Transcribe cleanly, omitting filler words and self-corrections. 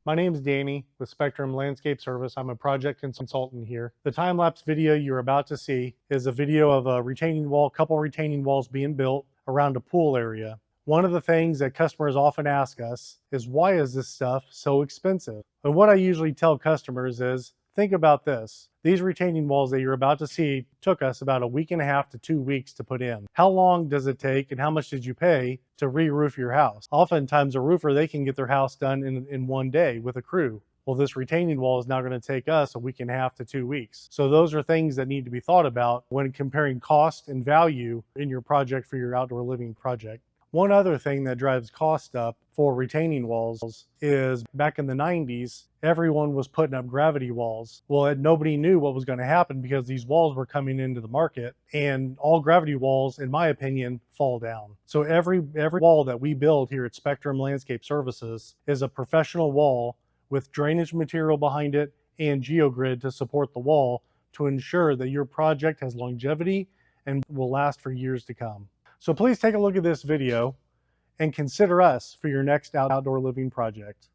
My name is Danny with Spectrum Landscape Service. I'm a project consultant here. The time-lapse video you're about to see is a video of a couple retaining walls being built around a pool area. One of the things that customers often ask us is, why is this stuff so expensive? And what I usually tell customers is, think about this. These retaining walls that you're about to see took us about a week and a half to 2 weeks to put in. How long does it take and how much did you pay to re-roof your house? Oftentimes a roofer, they can get their house done in 1 day with a crew. Well, this retaining wall is now going to take us a week and a half to 2 weeks. So those are things that need to be thought about when comparing cost and value in your project for your outdoor living project. One other thing that drives cost up for retaining walls is back in the 90s, everyone was putting up gravity walls. Well, nobody knew what was going to happen because these walls were coming into the market, and all gravity walls, in my opinion, fall down. So every wall that we build here at Spectrum Landscape Services is a professional wall with drainage material behind it and geogrid to support the wall to ensure that your project has longevity and will last for years to come. So please take a look at this video and consider us for your next outdoor living project.